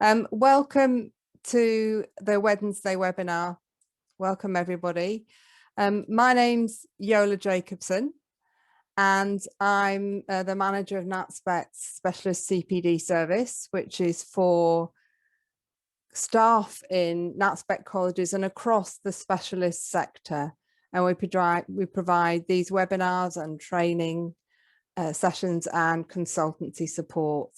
Welcome to the Wednesday webinar. Welcome everybody. My name's Yola Jacobson and I'm the manager of Natspec's specialist CPD service, which is for staff in Natspec colleges and across the specialist sector. And we provide these webinars and training sessions and consultancy support.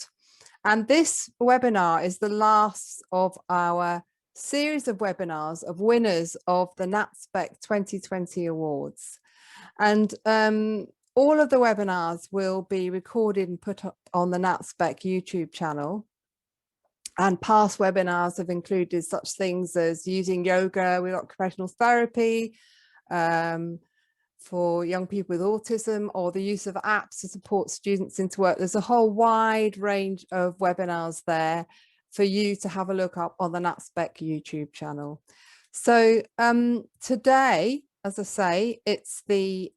And this webinar is the last of our series of webinars of winners of the Natspec 2020 awards. And all of the webinars will be recorded and put up on the Natspec YouTube channel. And past webinars have included such things as using yoga with occupational therapy for young people with autism, or the use of apps to support students into work. There's a whole wide range of webinars there for you to have a look up on the Natspec YouTube channel. So today, as I say, it's the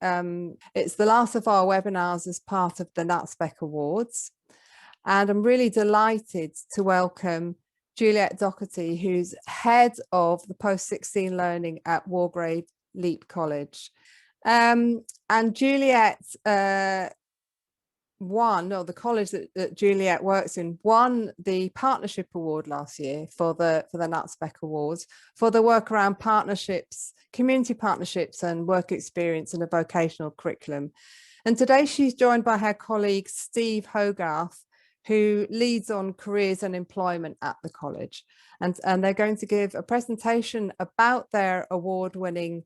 last of our webinars as part of the Natspec Awards. And I'm really delighted to welcome Julliet Doherty, who's head of the post-16 learning at Wargrave LEAP College. And Julliet the college that Julliet works in won the partnership award last year for the Natspec Awards for the work around partnerships, community partnerships and work experience in a vocational curriculum. And today she's joined by her colleague Steve Hogarth, who leads on careers and employment at the college. And they're going to give a presentation about their award-winning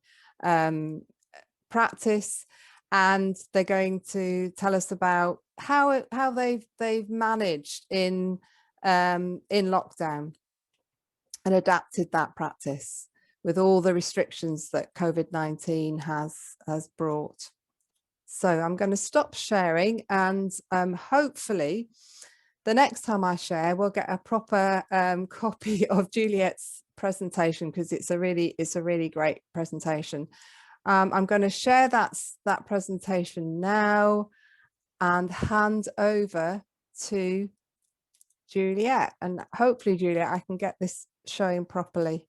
practice, and they're going to tell us about how they've managed in lockdown and adapted that practice with all the restrictions that COVID-19 has brought. So I'm going to stop sharing, and hopefully the next time I share we'll get a proper copy of Julliet's presentation, because it's a really great presentation. I'm going to share that presentation now and hand over to Julliet, and hopefully Julliet, I can get this showing properly.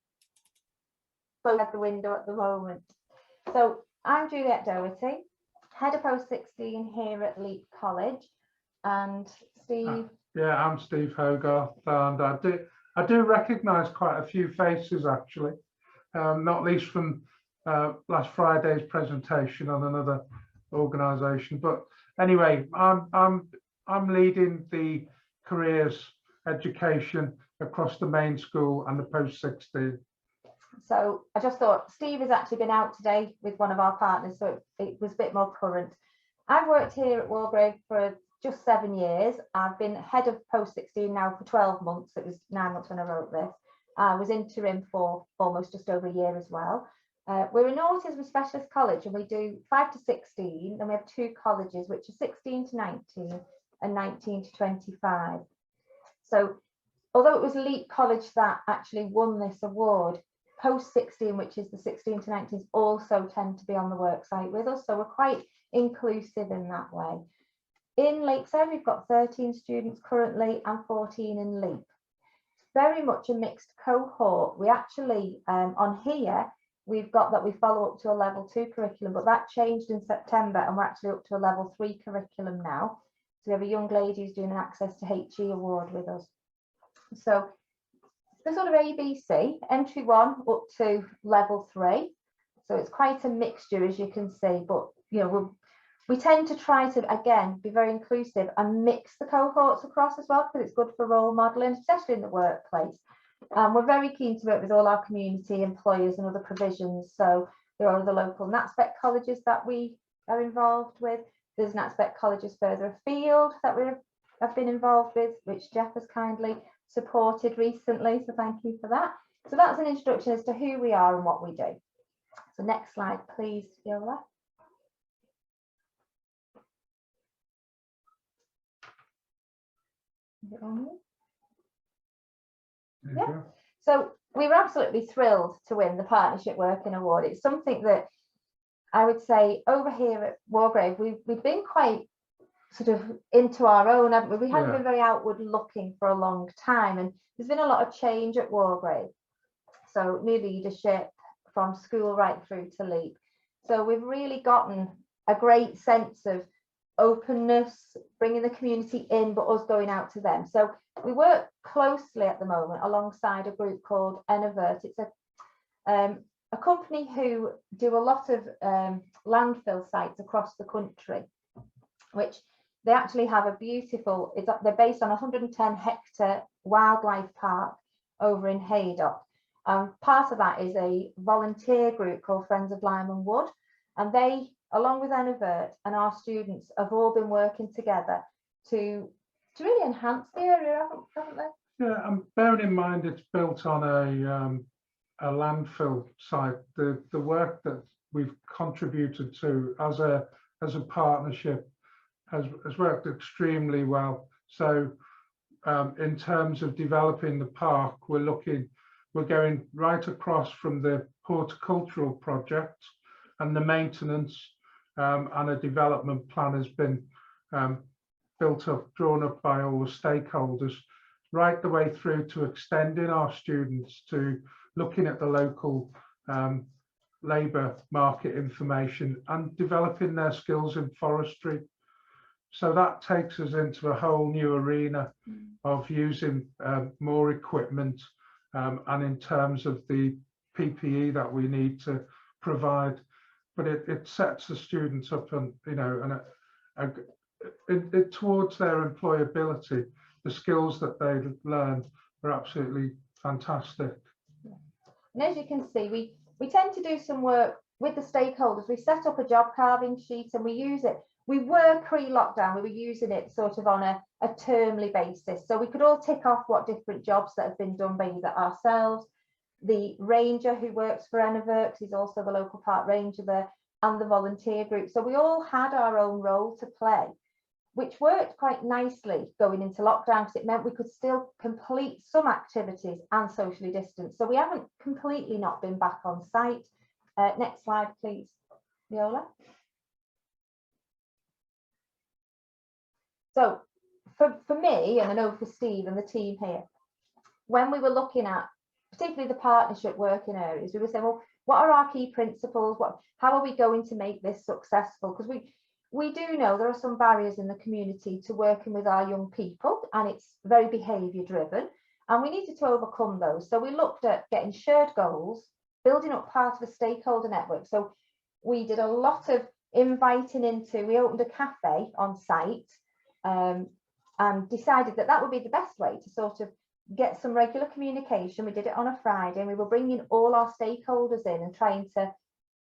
At the window at the moment. So I'm Julliet Doherty, head of post-16 here at LEAP College, and Steve. Yeah, I'm Steve Hogarth, and I do recognise quite a few faces actually, not least from last Friday's presentation on another organisation. But anyway, I'm leading the careers education across the main school and the post-16. So I just thought Steve has actually been out today with one of our partners, so it was a bit more current. I've worked here at Wargrave for just 7 years. I've been head of post-16 now for 12 months. It was 9 months when I wrote this. I was interim for almost just over a year as well. We're an autism specialist college, and we do 5 to 16, and we have 2 colleges, which are 16 to 19 and 19 to 25. So although it was LEAP College that actually won this award, post-16, which is the 16 to 19s, also tend to be on the work site with us, so we're quite inclusive in that way. In Lakeside, we've got 13 students currently and 14 in LEAP. Very much a mixed cohort. We actually, on here, we've got that we follow up to a level 2 curriculum, but that changed in September, and we're actually up to a level 3 curriculum now. So we have a young lady who's doing an Access to HE award with us. So the sort of ABC, entry 1 up to level 3. So it's quite a mixture, as you can see, but you know, we tend to try to, again, be very inclusive and mix the cohorts across as well, because it's good for role modelling, especially in the workplace. We're very keen to work with all our community employers and other provisions. So there are other local Natspec colleges that we are involved with. There's Natspec colleges further afield that we have been involved with, which Jeff has kindly supported recently. So thank you for that. So that's an introduction as to who we are and what we do. So next slide, please, Yola. Yeah. So we were absolutely thrilled to win the Partnership Working Award. It's something that I would say over here at Wargrave, we've been quite sort of into our own, haven't we? We hadn't Yeah. been very outward looking for a long time, and there's been a lot of change at Wargrave. So new leadership from school right through to LEAP. So we've really gotten a great sense of openness, bringing the community in, but us going out to them. So we work closely at the moment alongside a group called Enivert. It's a company who do a lot of landfill sites across the country, which they actually have a beautiful, they're based on a 110 hectare wildlife park over in Haydock. Part of that is a volunteer group called Friends of Lyme and Wood, and they, along with Enivert and our students, have all been working together to really enhance the area, haven't they? Yeah, and bearing in mind it's built on a landfill site, the work that we've contributed to as a partnership has worked extremely well. So in terms of developing the park, we're going right across from the horticultural project, and the maintenance and a development plan has been built up, drawn up by all the stakeholders, right the way through to extending our students to looking at the local labour market information and developing their skills in forestry. So that takes us into a whole new arena of using more equipment, and in terms of the PPE that we need to provide, but it sets the students up, and it towards their employability. The skills that they learn are absolutely fantastic. And as you can see, we tend to do some work with the stakeholders. We set up a job carving sheet and we use it. We were pre-lockdown, we were using it sort of on a termly basis. So we could all tick off what different jobs that have been done by either ourselves, the ranger who works for Enivert, he's also the local park ranger there, and the volunteer group. So we all had our own role to play, which worked quite nicely going into lockdown, because it meant we could still complete some activities and socially distance. So we haven't completely not been back on site. Next slide, please, Viola. So for me, and I know for Steve and the team here, when we were looking at particularly the partnership working areas, we were saying, well, what are our key principles? How are we going to make this successful? Because we do know there are some barriers in the community to working with our young people, and it's very behaviour driven, and we needed to overcome those. So we looked at getting shared goals, building up part of a stakeholder network. So we did a lot of inviting into, we opened a cafe on site, and decided that would be the best way to sort of get some regular communication. We did it on a Friday, and we were bringing all our stakeholders in and trying to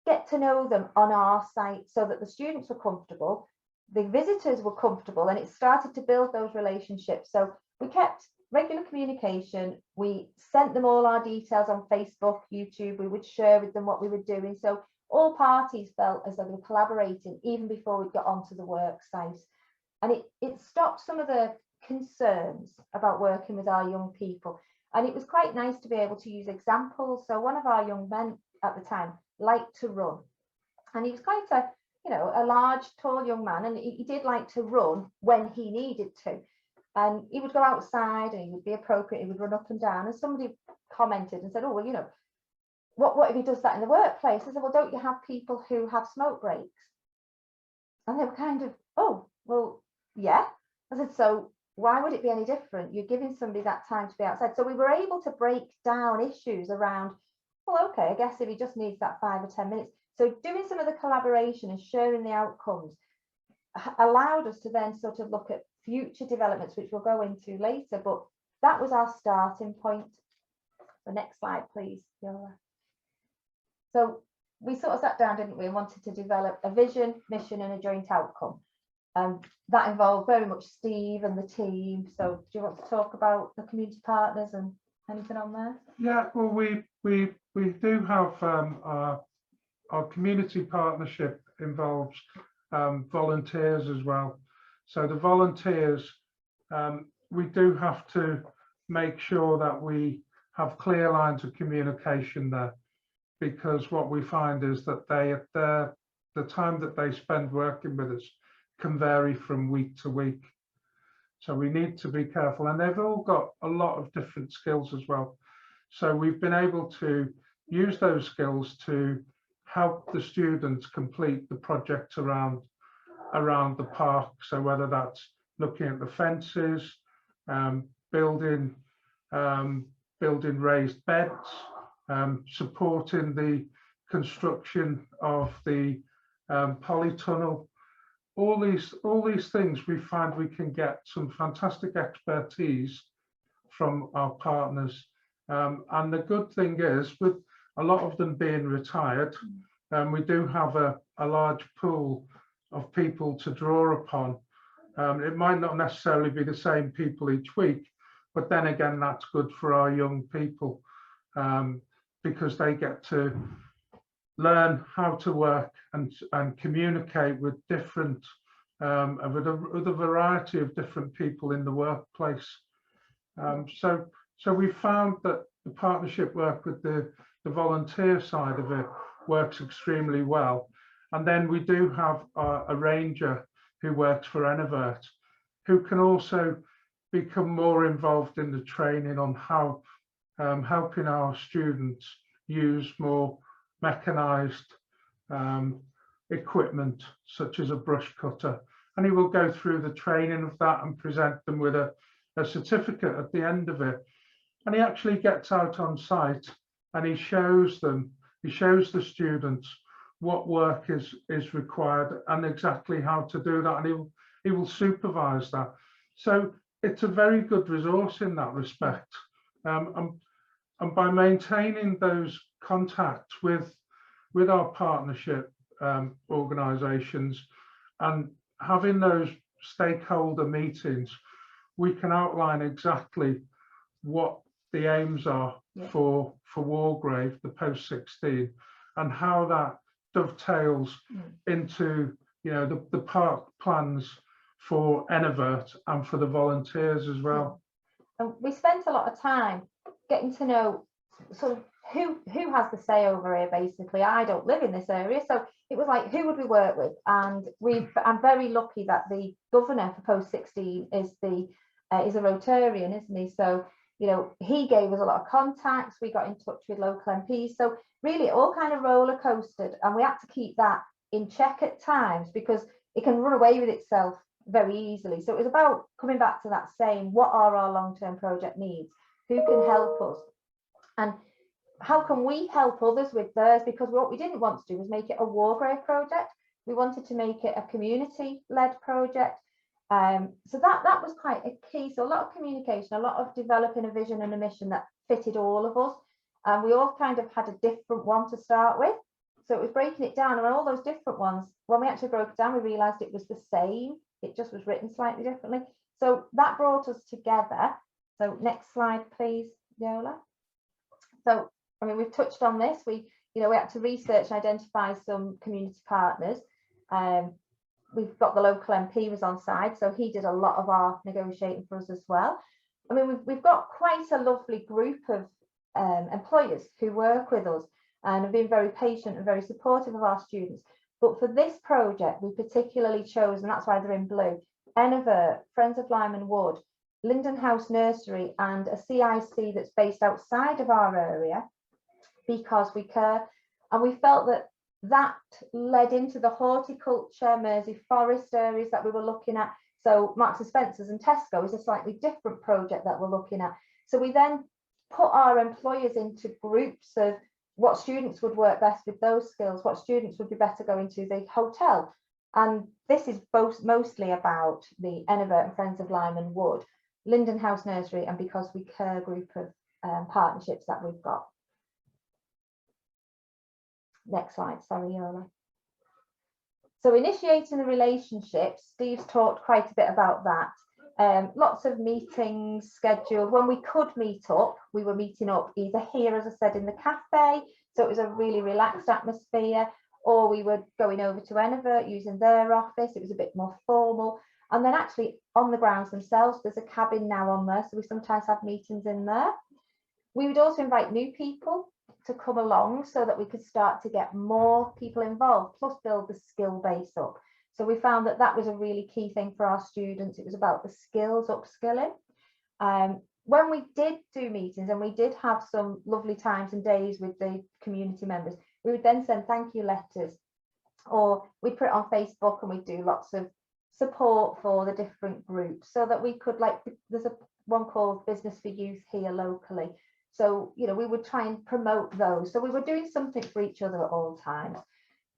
get to know them on our site, so that the students were comfortable, the visitors were comfortable, and it started to build those relationships. So we kept regular communication. We sent them all our details on Facebook, YouTube. We would share with them what we were doing. So all parties felt as though they were collaborating even before we got onto the work site. And it stopped some of the concerns about working with our young people. And it was quite nice to be able to use examples. So one of our young men at the time liked to run, and he was quite a large, tall young man, and he did like to run when he needed to. And he would go outside and he would be appropriate, he would run up and down. And somebody commented and said, oh, well, what if he does that in the workplace? I said, well, don't you have people who have smoke breaks? And they were kind of, oh, well, yeah. I said, so why would it be any different? You're giving somebody that time to be outside. So we were able to break down issues around, well, okay, I guess if he just needs that 5 or 10 minutes. So doing some of the collaboration and sharing the outcomes allowed us to then sort of look at future developments, which we'll go into later, but that was our starting point. The next slide, please, Viola. So we sort of sat down, didn't we, and wanted to develop a vision, mission, and a joint outcome. That involved very much Steve and the team. So do you want to talk about the community partners and anything on there? Yeah, well, we do have our community partnership involves volunteers as well. So the volunteers, we do have to make sure that we have clear lines of communication there, because what we find is that the time that they spend working with us can vary from week to week. So we need to be careful, and they've all got a lot of different skills as well. So we've been able to use those skills to help the students complete the project around the park. So whether that's looking at the fences, building raised beds, supporting the construction of the polytunnel. All these things, we find we can get some fantastic expertise from our partners. And the good thing is, with a lot of them being retired, we do have a large pool of people to draw upon. It might not necessarily be the same people each week, but then again, that's good for our young people, because they get to learn how to work and communicate with different, with a variety of different people in the workplace. So we found that the partnership work with the volunteer side of it works extremely well. And then we do have a ranger who works for Enivert, who can also become more involved in the training on how helping our students use more mechanized equipment, such as a brush cutter. And he will go through the training of that and present them with a certificate at the end of it. And he actually gets out on site and he shows the students what work is required and exactly how to do that, and he will supervise that. So it's a very good resource in that respect. And by maintaining those contacts with our partnership organisations and having those stakeholder meetings, we can outline exactly what the aims are for Wargrave, the post-16, and how that dovetails into, you know, the park plans for Enivert and for the volunteers as well. And we spent a lot of time getting to know sort of who has the say over here. Basically, I don't live in this area, so it was like, who would we work with? And I'm very lucky that the governor for post-16 is a Rotarian, isn't he? So, you know, he gave us a lot of contacts. We got in touch with local MPs. So really, it all kind of roller coasted, and we had to keep that in check at times because it can run away with itself very easily. So it was about coming back to that, saying, what are our long-term project needs? Who can help us? And how can we help others with theirs? Because what we didn't want to do was make it a Wargrave project. We wanted to make it a community-led project. So that was quite a key. So a lot of communication, a lot of developing a vision and a mission that fitted all of us. And we all kind of had a different one to start with. So it was breaking it down, and all those different ones, when we actually broke it down, we realized it was the same. It just was written slightly differently. So that brought us together. So next slide, please, Yola. So, I mean, we've touched on this. We had to research and identify some community partners. We've got the local MP was on side, so he did a lot of our negotiating for us as well. I mean, we've got quite a lovely group of employers who work with us and have been very patient and very supportive of our students. But for this project, we particularly chose, and that's why they're in blue, Enivert, Friends of Lyme and Wood, Linden House Nursery, and a CIC that's based outside of our area, because we care. And we felt that led into the horticulture, Mersey Forest areas that we were looking at. So Marks and Spencer's and Tesco is a slightly different project that we're looking at. So we then put our employers into groups of what students would work best with those skills, what students would be better going to the hotel. And this is both mostly about the Enivert and Friends of Lyme and Wood, Linden House Nursery, and Because We Care group of partnerships that we've got. Next slide, sorry, Yola. So initiating the relationships, Steve's talked quite a bit about that. Lots of meetings scheduled. When we could meet up, we were meeting up either here, as I said, in the cafe, so it was a really relaxed atmosphere, or we were going over to Enivert using their office. It was a bit more formal. And then actually on the grounds themselves, there's a cabin now on there, so we sometimes have meetings in there. We would also invite new people to come along so that we could start to get more people involved, plus build the skill base up. So we found that that was a really key thing for our students. It was about the skills upskilling. When we did do meetings and we did have some lovely times and days with the community members, we would then send thank you letters, or we'd put it on Facebook, and we'd do lots of support for the different groups, so that we could, like, there's one called Business for Youth here locally. So, you know, we would try and promote those. So we were doing something for each other at all times.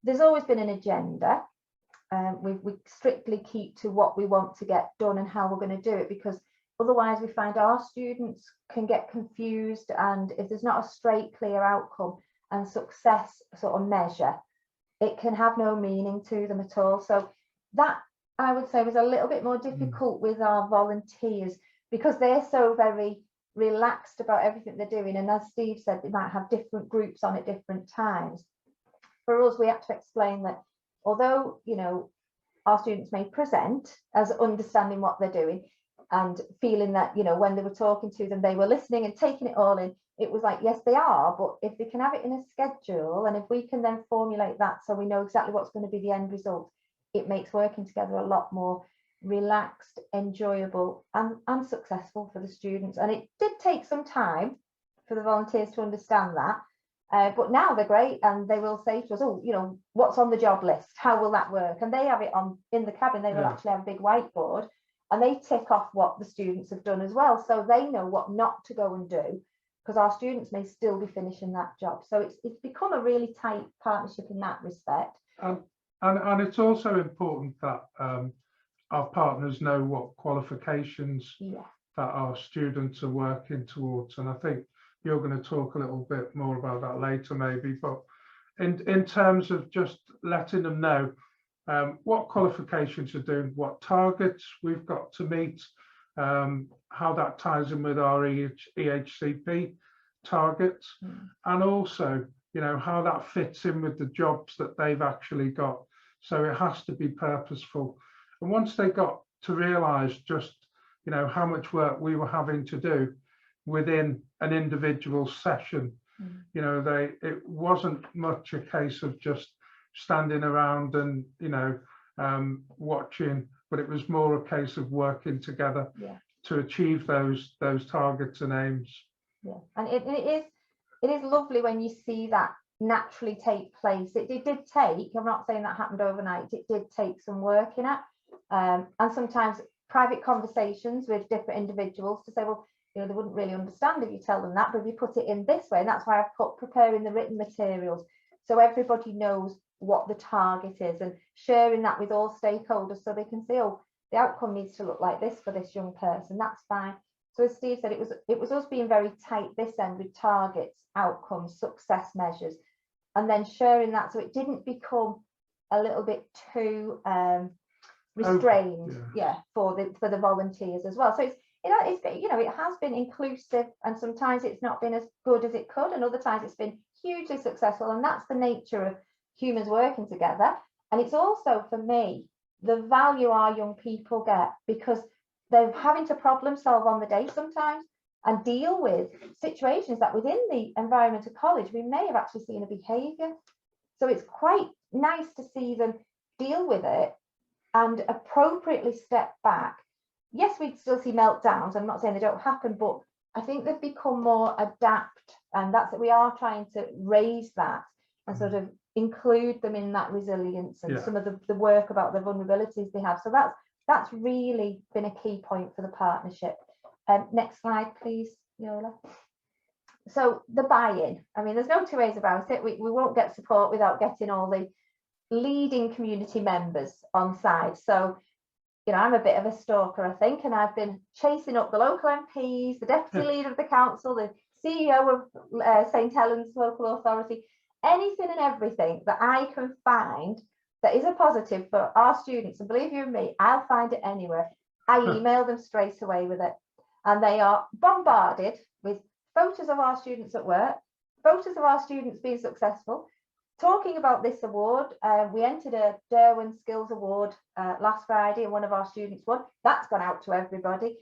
There's always been an agenda. We strictly keep to what we want to get done and how we're going to do it, because otherwise we find our students can get confused, and if there's not a straight, clear outcome and success sort of measure, it can have no meaning to them at all. So that, I would say, was a little bit more difficult with our volunteers, because they're so very relaxed about everything they're doing. And as Steve said, they might have different groups on at different times. For us, we have to explain that although, you know, our students may present as understanding what they're doing and feeling that, you know, when they were talking to them, they were listening and taking it all in, it was like, yes, they are, but if they can have it in a schedule, and if we can then formulate that so we know exactly what's going to be the end result, it makes working together a lot more relaxed, enjoyable, and successful for the students. And it did take some time for the volunteers to understand that. But now they're great, and they will say to us, oh, you know, what's on the job list? How will that work? And they have it on in the cabin. They will actually have a big whiteboard, and they tick off what the students have done as well, so they know what not to go and do, because our students may still be finishing that job. So it's become a really tight partnership in that respect. And it's also important that our partners know what qualifications that our students are working towards. And I think you're going to talk a little bit more about that later, maybe. But in terms of just letting them know what qualifications are doing, what targets we've got to meet, how that ties in with our EHCP targets, and also, you know, how that fits in with the jobs that they've actually got. So it has to be purposeful. And once they got to realise just, you know, how much work we were having to do within an individual session, you know, it wasn't much a case of just standing around and, you know, watching, but it was more a case of working together to achieve those targets and aims. And it is lovely when you see that naturally take place. It did take, I'm not saying that happened overnight, it did take some working at, and sometimes private conversations with different individuals to say, well, you know, they wouldn't really understand if you tell them that, but if you put it in this way, and that's why I've put preparing the written materials so everybody knows what the target is, and sharing that with all stakeholders so they can see, oh, the outcome needs to look like this for this young person. That's fine. So as Steve said, it was us being very tight this end with targets, outcomes, success measures, and then sharing that so it didn't become a little bit too restrained, for the volunteers as well. So it's you know, it has been inclusive, and sometimes it's not been as good as it could, and other times it's been hugely successful, and that's the nature of humans working together. And it's also, for me, the value our young people get, because they're having to problem solve on the day sometimes and deal with situations that within the environment of college we may have actually seen a behaviour. So it's quite nice to see them deal with it and appropriately step back. Yes, we'd still see meltdowns. I'm not saying they don't happen, but I think they've become more adept, and that's that we are trying to raise that and sort of include them in that resilience and some of the work about the vulnerabilities they have. So that's really been a key point for the partnership. Next slide, please, Yola. So the buy-in, I mean, there's no two ways about it. We won't get support without getting all the leading community members on side. So, you know, I'm a bit of a stalker, I think, and I've been chasing up the local MPs, the deputy leader of the council, the CEO of St Helens local authority, anything and everything that I can find that is a positive for our students. And believe you me, I'll find it anywhere. I email them straight away with it, and they are bombarded with photos of our students at work, photos of our students being successful, talking about this award. We entered a Derwent Skills Award last Friday, and one of our students won. That's gone out to everybody.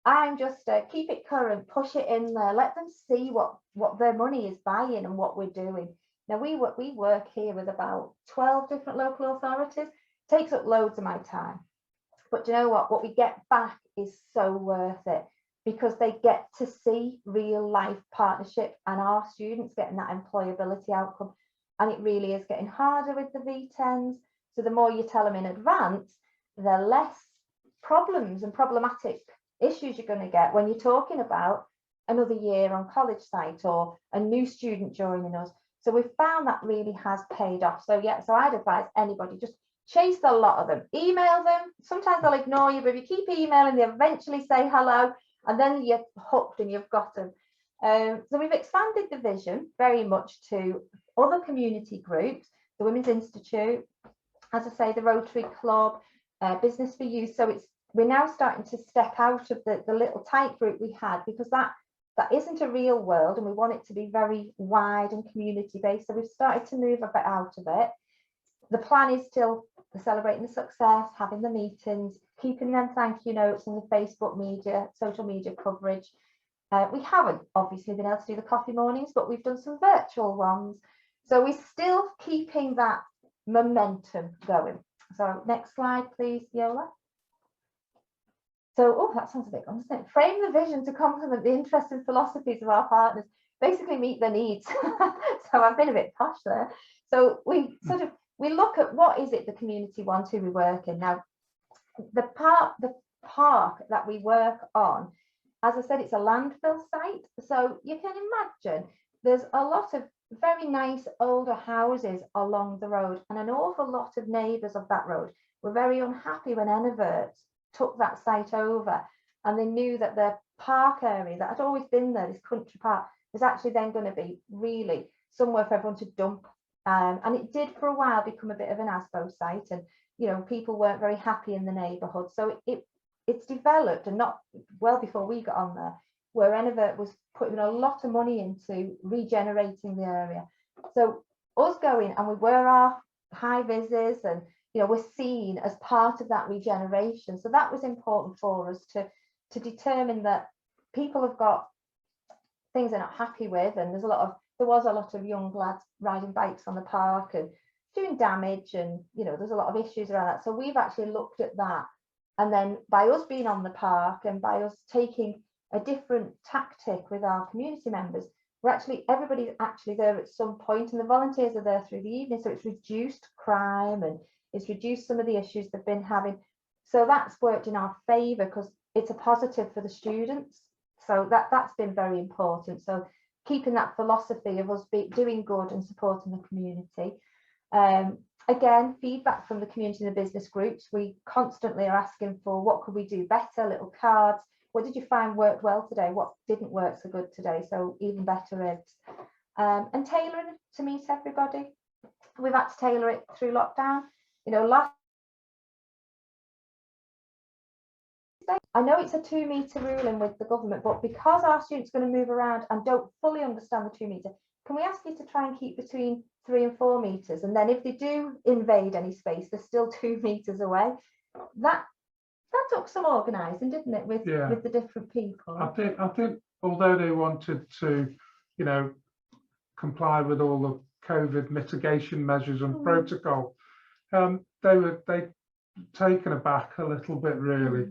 I'm just keep it current, push it in there, let them see what their money is buying and what we're doing. Now we work here with about 12 different local authorities, takes up loads of my time. But do you know what we get back is so worth it, because they get to see real life partnership and our students getting that employability outcome. And it really is getting harder with the V10s. So the more you tell them in advance, the less problems and problematic issues you're going to get when you're talking about another year on college site or a new student joining us. So we've found that really has paid off. So yeah, so I'd advise anybody, just chase a lot of them, email them. Sometimes they'll ignore you, but if you keep emailing, they eventually say hello, and then you're hooked and you've got them. So we've expanded the vision very much to other community groups, the Women's Institute, as I say, the Rotary Club, Business for Youth. So we're now starting to step out of the little tight group we had, because that isn't a real world, and we want it to be very wide and community based. So we've started to move a bit out of it. The plan is still celebrating the success, having the meetings, keeping them thank you notes in the Facebook media, social media coverage. We haven't obviously been able to do the coffee mornings, but we've done some virtual ones. So we're still keeping that momentum going. So next slide, please, Yola. So, oh, that sounds a bit doesn't it? Frame the vision to complement the interests and philosophies of our partners, basically meet their needs. So I've been a bit posh there. So we look at what is it the community wants, who we work in. Now, the park that we work on, as I said, it's a landfill site. So you can imagine there's a lot of very nice older houses along the road, and an awful lot of neighbours of that road were very unhappy when Enervert took that site over, and they knew that their park area that had always been there, this country park, was actually then going to be really somewhere for everyone to dump. And it did for a while become a bit of an ASBO site, and you know, people weren't very happy in the neighbourhood. So it's developed, and not well before we got on there, where Enervert was putting a lot of money into regenerating the area. So us going, and we were our high vises, and you know, we're seen as part of that regeneration. So that was important for us to determine that people have got things they're not happy with, and there was a lot of young lads riding bikes on the park and doing damage, and you know, there's a lot of issues around that. So we've actually looked at that, and then by us being on the park and by us taking a different tactic with our community members, everybody's actually there at some point, and the volunteers are there through the evening. So it's reduced crime, and it's reduced some of the issues they've been having. So that's worked in our favour, because it's a positive for the students. So that's been very important. So keeping that philosophy of us doing good and supporting the community. Again, feedback from the community and the business groups. We constantly are asking for what could we do better, little cards. What did you find worked well today? What didn't work so good today? So even better ribs. And tailoring to meet everybody. We've had to tailor it through lockdown. You know, I know it's a 2 metre ruling with the government, but because our students are going to move around and don't fully understand the 2 metre, can we ask you to try and keep between 3 and 4 metres? And then if they do invade any space, they're still 2 metres away. That took some organising, didn't it, with the different people? I think although they wanted to, you know, comply with all the COVID mitigation measures and protocol, they taken aback a little bit, really.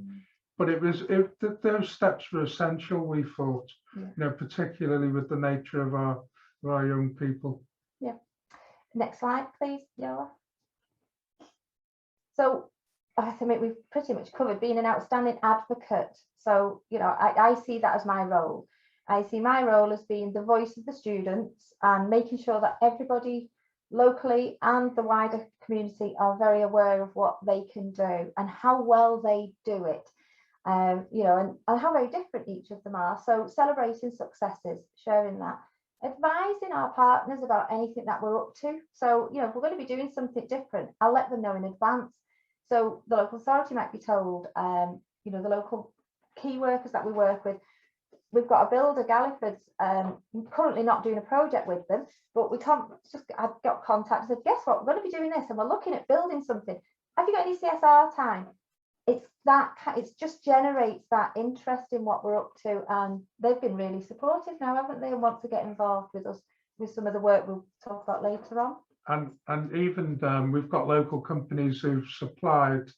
But those steps were essential, we thought, you know, particularly with the nature of our young people. Yeah. Next slide, please, Yola. So I think we've pretty much covered being an outstanding advocate. So, you know, I see that as my role. I see my role as being the voice of the students and making sure that everybody locally and the wider community are very aware of what they can do and how well they do it. You know, and how very different each of them are. So celebrating successes, sharing that, advising our partners about anything that we're up to. So, you know, if we're going to be doing something different, I'll let them know in advance. So the local authority might be told, you know, the local key workers that we work with, we've got a builder, Galliford's, currently not doing a project with them, but I've got contact and said, guess what, we're going to be doing this and we're looking at building something. Have you got any CSR time? It just generates that interest in what we're up to, and they've been really supportive now, haven't they, and want to get involved with us with some of the work we'll talk about later on. and even we've got local companies who've supplied,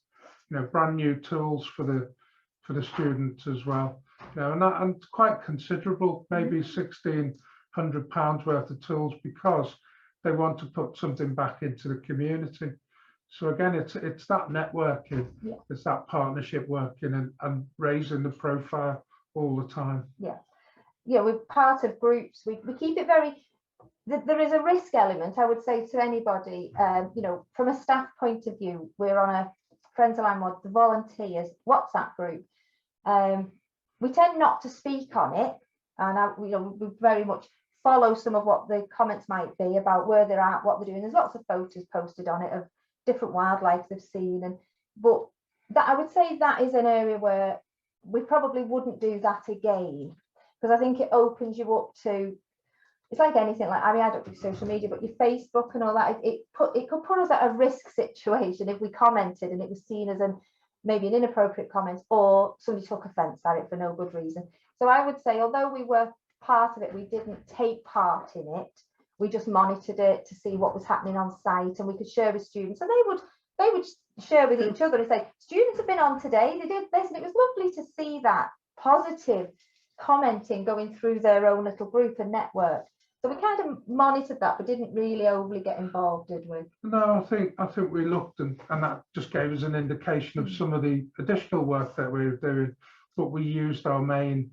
brand new tools for the students as well. And quite considerable, maybe £1,600 worth of tools, because they want to put something back into the community. So again, it's that networking, it's that partnership working and raising the profile all the time. We're part of groups. We keep it very. There is a risk element, I would say, to anybody. From a staff point of view, we're on a Friends of Lyme, the volunteers WhatsApp group. We tend not to speak on it, and we very much follow some of what the comments might be about where they're at, what they're doing. There's lots of photos posted on it of different wildlife they've seen, but that, I would say, that is an area where we probably wouldn't do that again, because I think it opens you up to, it's like anything, like, I mean, I don't do social media, but your Facebook and all that, it could put us at a risk situation if we commented and it was seen as maybe an inappropriate comment, or somebody took offence at it for no good reason. So I would say, although we were part of it, we didn't take part in it. We just monitored it to see what was happening on site, and we could share with students, and they would share with each other and say, students have been on today, they did this, and it was lovely to see that positive commenting going through their own little group and network. So we kind of monitored that, but didn't really overly get involved, did we? No, I think we looked, and that just gave us an indication of some of the additional work that we were doing. But we used our main,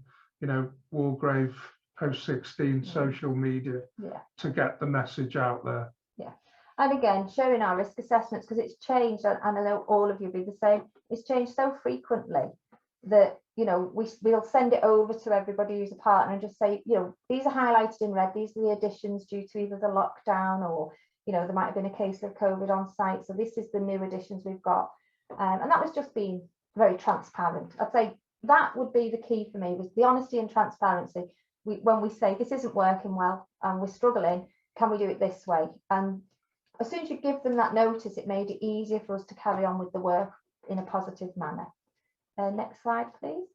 Wargrave post-16 social media to get the message out there. And again, showing our risk assessments, because it's changed, and I know all of you be the same, it's changed so frequently that we'll send it over to everybody who's a partner and just say, these are highlighted in red, these are the additions due to either the lockdown or there might have been a case of COVID on site, so this is the new additions we've got. And that was just being very transparent. I'd say that would be the key for me, was the honesty and transparency. When we say this isn't working well and we're struggling, can we do it this way? And as soon as you give them that notice, it made it easier for us to carry on with the work in a positive manner. Next slide, please.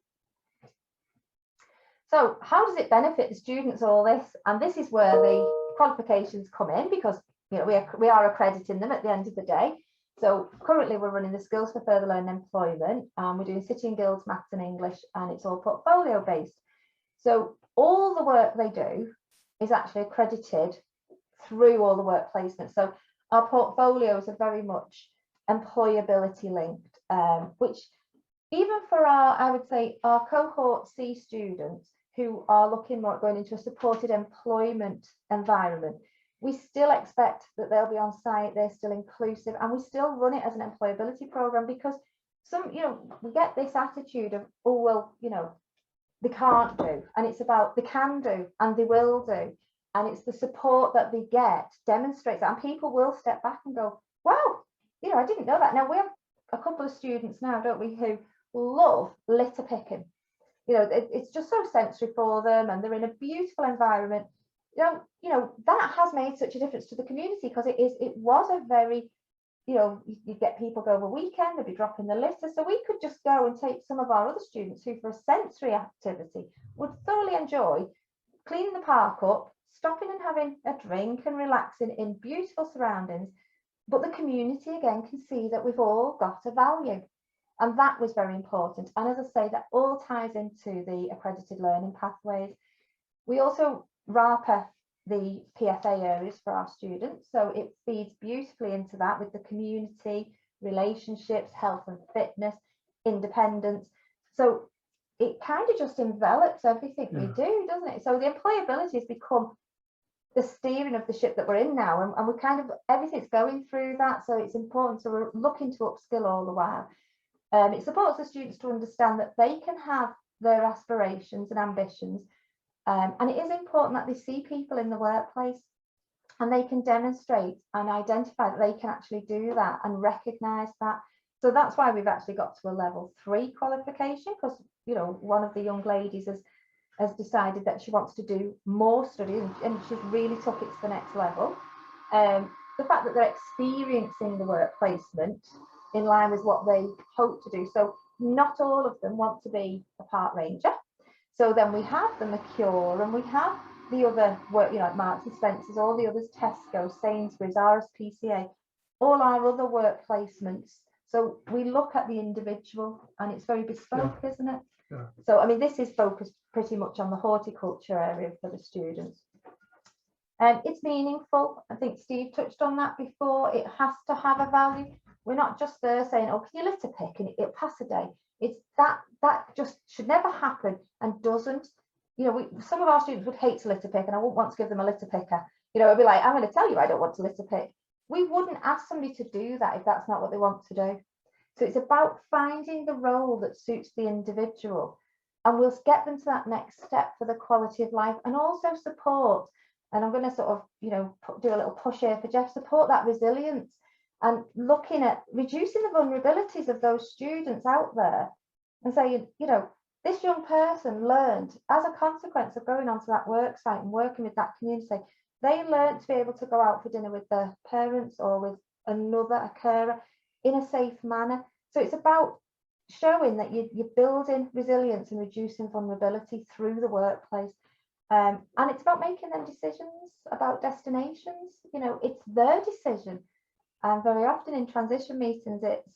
So how does it benefit the students, all this? And this is where the qualifications come in, because we are accrediting them at the end of the day. So currently we're running the Skills for Further Learning and Employment, and we're doing City and Guilds, Maths and English, and it's all portfolio based. So all the work they do is actually accredited through all the work placements. So our portfolios are very much employability linked, which even for I would say our cohort C students who are looking more at going into a supported employment environment, we still expect that they'll be on site, they're still inclusive, and we still run it as an employability program, because we get this attitude of, oh, well, they can't do, and it's about they can do and they will do, and it's the support that they get demonstrates that, and people will step back and go, wow, I didn't know that. Now we have a couple of students now, don't we, who love litter picking. It's just so sensory for them, and they're in a beautiful environment. That has made such a difference to the community, because it was a very, you'd get people go over a weekend, they'd be dropping the litter, so we could just go and take some of our other students who, for a sensory activity, would thoroughly enjoy cleaning the park up, stopping and having a drink and relaxing in beautiful surroundings. But the community again can see that we've all got a value, and that was very important. And as I say, that all ties into the accredited learning pathways. We also RAPA the PFA areas for our students, so it feeds beautifully into that, with the community, relationships, health and fitness, independence. So it kind of just envelops everything we do, doesn't it? So the employability has become the steering of the ship that we're in now, and we're kind of, everything's going through that, so it's important. So we're looking to upskill all the while. It supports the students to understand that they can have their aspirations and ambitions, and it is important that they see people in the workplace and they can demonstrate and identify that they can actually do that and recognise that. So that's why we've actually got to a level 3 qualification, because one of the young ladies has decided that she wants to do more study, and she's really took it to the next level. The fact that they're experiencing the work placement in line with what they hope to do. So not all of them want to be a park ranger. So then we have the Mercure, and we have the other work, you know, like Marks and Spencer's, all the others, Tesco, Sainsbury's, RSPCA, all our other work placements. So we look at the individual, and it's very bespoke, isn't it? Yeah. So, I mean, this is focused pretty much on the horticulture area for the students. It's meaningful. I think Steve touched on that before. It has to have a value. We're not just there saying, oh, can you litter pick and it'll pass a day. It's that just should never happen and doesn't. You know, some of our students would hate to litter pick, and I wouldn't want to give them a litter picker. You know, it'd be like, I'm going to tell you I don't want to litter pick. We wouldn't ask somebody to do that if that's not what they want to do. So it's about finding the role that suits the individual, and we'll get them to that next step for the quality of life, and also support. And I'm going to sort of, you know, do a little push here for Jeff, support that resilience and looking at reducing the vulnerabilities of those students out there and saying, you know, this young person learned as a consequence of going onto that work site and working with that community, they learned to be able to go out for dinner with their parents or with a carer in a safe manner. So it's about showing that you're building resilience and reducing vulnerability through the workplace. And it's about making them decisions about destinations. You know, it's their decision. And very often in transition meetings, it's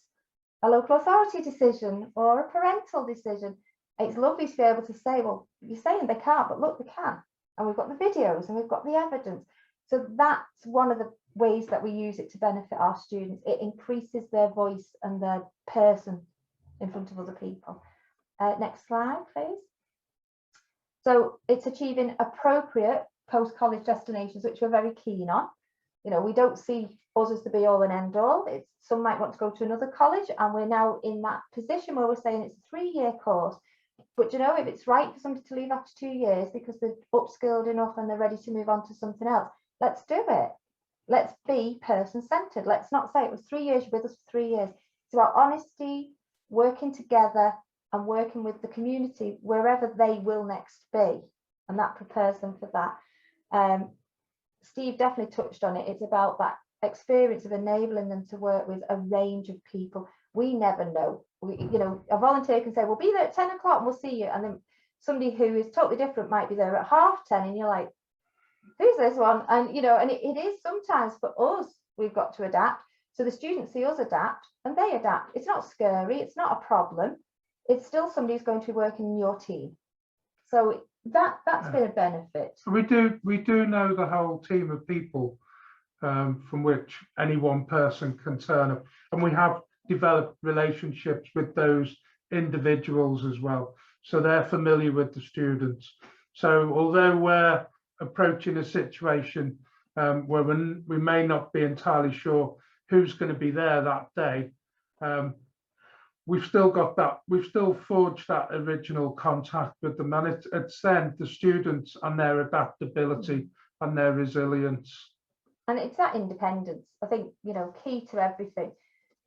a local authority decision or a parental decision. It's lovely to be able to say, well, you're saying they can't, but look, they can. And we've got the videos and we've got the evidence. So that's one of the ways that we use it to benefit our students. It increases their voice and their person in front of other people. Next slide, please. So it's achieving appropriate post-college destinations, which we're very keen on. You know, we don't see us as the be all and end all. Some might want to go to another college, and we're now in that position where we're saying it's a 3-year course. But you know, if it's right for somebody to leave after 2 years because they're upskilled enough and they're ready to move on to something else, let's do it. Let's be person-centered. Let's not say it was 3 years, you're with us for 3 years. It's about honesty, working together, and working with the community wherever they will next be, and that prepares them for that. Steve definitely touched on it. It's about that experience of enabling them to work with a range of people. We never know. You know, a volunteer can say, we'll be there at 10 o'clock and we'll see you, and then somebody who is totally different might be there at 10:30, and you're like, who's this one? And you know, and it is sometimes for us, we've got to adapt. So the students see us adapt and they adapt. It's not scary, it's not a problem. It's still somebody who's going to be working in your team. So that's been a benefit. We do know the whole team of people from which any one person can turn up, and we have developed relationships with those individuals as well. So they're familiar with the students. So although we're approaching a situation where we may not be entirely sure who's going to be there that day, we've still forged that original contact with them, and it's then the students and their adaptability and their resilience. And it's that independence. I think, you know, key to everything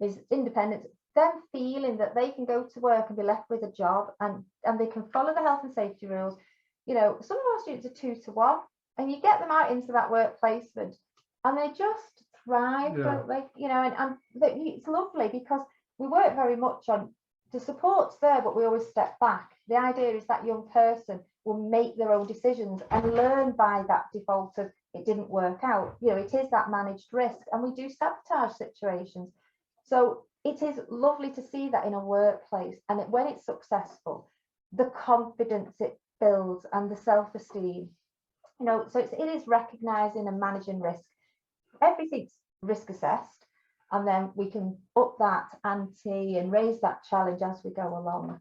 is independence, them feeling that they can go to work and be left with a job, and they can follow the health and safety rules. You know, some of our students are 2 to 1, and you get them out into that work placement and they just thrive, don't they? You know, and it's lovely because we work very much on the support's there, but we always step back. The idea is that young person will make their own decisions and learn by that default of it didn't work out. You know, it is that managed risk, and we do sabotage situations. So it is lovely to see that in a workplace, and when it's successful, the confidence it builds and the self-esteem. You know, so it is recognizing and managing risk. Everything's risk assessed, and then we can up that ante and raise that challenge as we go along.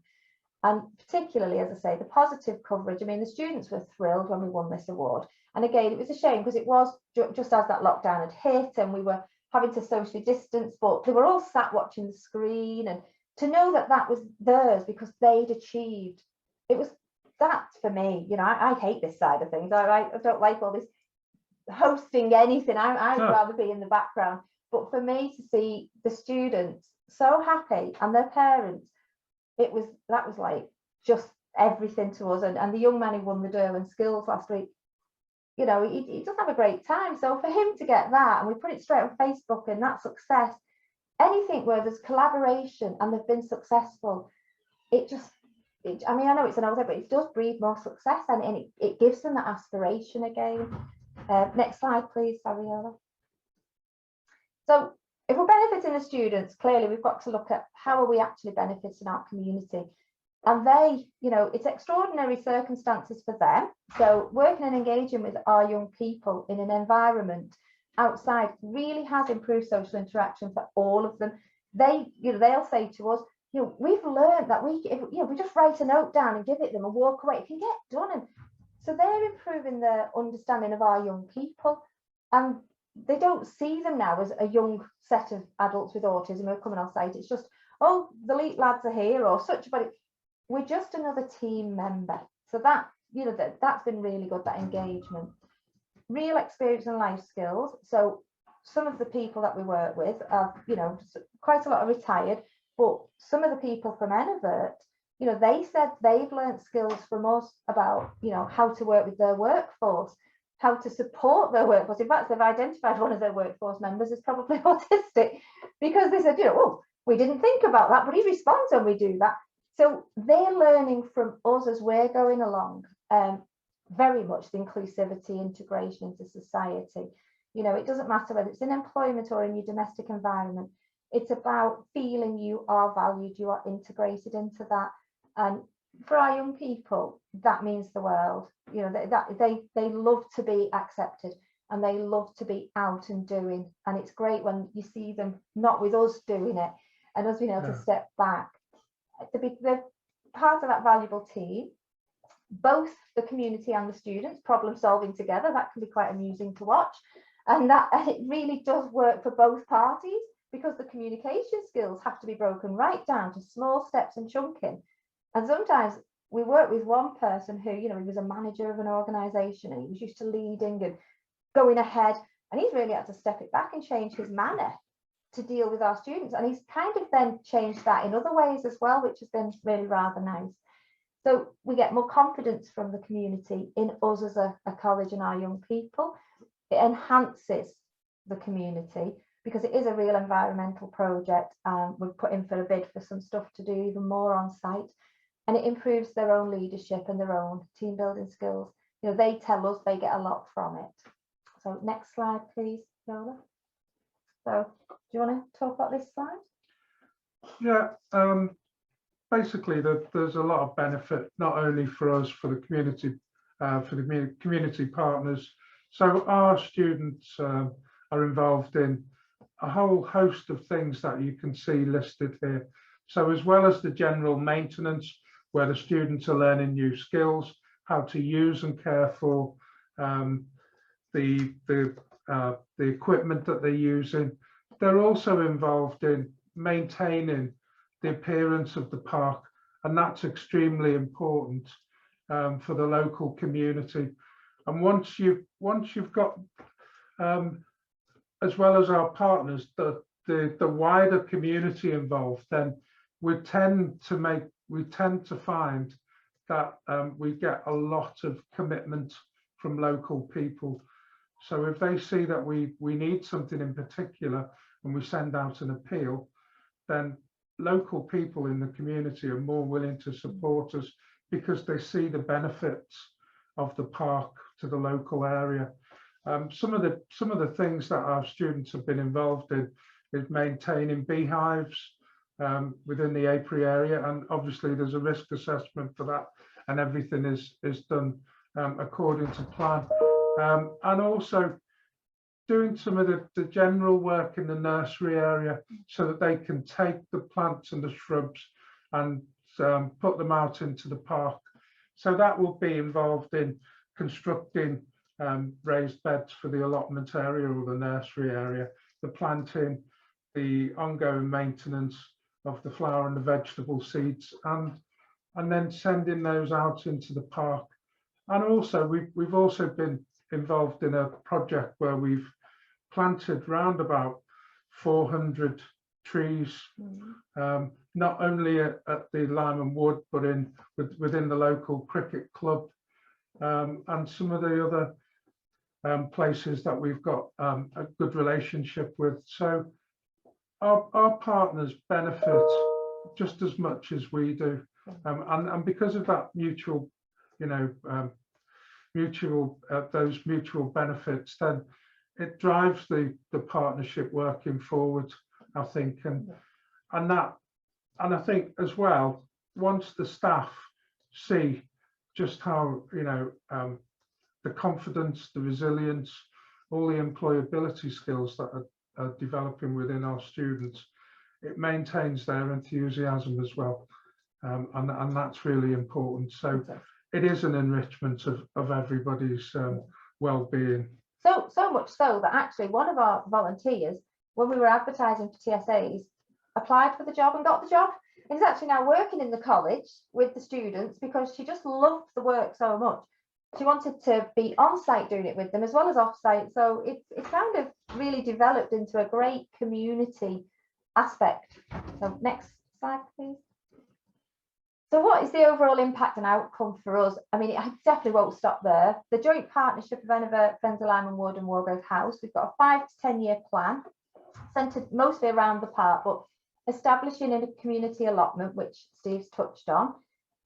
And particularly, as I say, the positive coverage. I mean, the students were thrilled when we won this award. And again, it was a shame because it was just as that lockdown had hit and we were having to socially distance, but they were all sat watching the screen, and to know that that was theirs because they'd achieved, it was that for me. You know, I hate this side of things. I don't like all this hosting anything. I'd rather be in the background. But for me to see the students so happy and their parents, that was like just everything to us. And the young man who won the Derwent Skills last week, you know, he does have a great time. So for him to get that, and we put it straight on Facebook, and that success, anything where there's collaboration and they've been successful, it just, I mean, I know it's an old thing, but it does breed more success, and it gives them that aspiration again. Next slide, please, Sariola. So if we're benefiting the students, clearly we've got to look at how are we actually benefiting our community. And they, you know, it's extraordinary circumstances for them. So working and engaging with our young people in an environment outside really has improved social interaction for all of them. They, you know, they'll say to us, you know, we've learned that we just write a note down and give it them and walk away, it can get done. And so they're improving their understanding of our young people, and they don't see them now as a young set of adults with autism who are coming on site. It's just, oh, the LEAP lads are here or such, but we're just another team member. So that, you know, that's been really good, that engagement. Real experience and life skills. So some of the people that we work with are, you know, quite a lot are retired, but some of the people from Enivert, you know, they said they've learned skills from us about, you know, how to work with their workforce, how to support their workforce. In fact, they've identified one of their workforce members as probably autistic, because they said, you know, oh, we didn't think about that, but he responds when we do that. So they're learning from us as we're going along, very much the inclusivity, integration into society. You know, it doesn't matter whether it's in employment or in your domestic environment. It's about feeling you are valued, you are integrated into that. And for our young people, that means the world. You know, they love to be accepted, and they love to be out and doing. And it's great when you see them not with us doing it and us being able to step back. They're part of that valuable team, both the community and the students problem solving together. That can be quite amusing to watch, and it really does work for both parties, because the communication skills have to be broken right down to small steps and chunking. And sometimes we work with one person who, you know, he was a manager of an organization and he was used to leading and going ahead, and he's really had to step it back and change his manner to deal with our students. And he's kind of then changed that in other ways as well, which has been really rather nice. So we get more confidence from the community in us as a college and our young people. It enhances the community because it is a real environmental project. We've put in for a bid for some stuff to do even more on site, and it improves their own leadership and their own team building skills. You know, they tell us they get a lot from it. So next slide, please, Yola. So do you want to talk about this slide? Yeah, basically there's a lot of benefit, not only for us, for the community partners. So our students are involved in a whole host of things that you can see listed here. So as well as the general maintenance, where the students are learning new skills, how to use and care for the equipment that they're using, they're also involved in maintaining the appearance of the park, and that's extremely important for the local community. And once you've got, as well as our partners, the wider community involved, then we tend to find that we get a lot of commitment from local people. So if they see that we need something in particular and we send out an appeal, then local people in the community are more willing to support us because they see the benefits of the park to the local area. Some of the things that our students have been involved in is maintaining beehives within the apiary area, and obviously there's a risk assessment for that, and everything is done according to plan. And also doing some of the general work in the nursery area so that they can take the plants and the shrubs and put them out into the park. So that will be involved in constructing raised beds for the allotment area or the nursery area, the planting, the ongoing maintenance of the flower and the vegetable seeds, and then sending those out into the park. And also we've also been involved in a project where we've planted round about 400 trees, not only at the Lyme and Wood, but within the local cricket club, and some of the other places that we've got a good relationship with. So our partners benefit just as much as we do. And because of that mutual, you know, those mutual benefits, then it drives the partnership working forward, I think. And I think as well, once the staff see just how, you know, the confidence, the resilience, all the employability skills that are developing within our students, it maintains their enthusiasm as well. And that's really important. So it is an enrichment of everybody's well-being. So much so that actually one of our volunteers, when we were advertising for TSAs, applied for the job and got the job. And is actually now working in the college with the students because she just loved the work so much. She wanted to be on site doing it with them as well as off site. So it's kind of really developed into a great community aspect. So next slide, please. So what is the overall impact and outcome for us? I mean, it definitely won't stop there. The joint partnership of Enivert, Friends of Lyme and Wood and Wargrave House, we've got a 5 to 10 year plan centred mostly around the park, but establishing a community allotment, which Steve's touched on,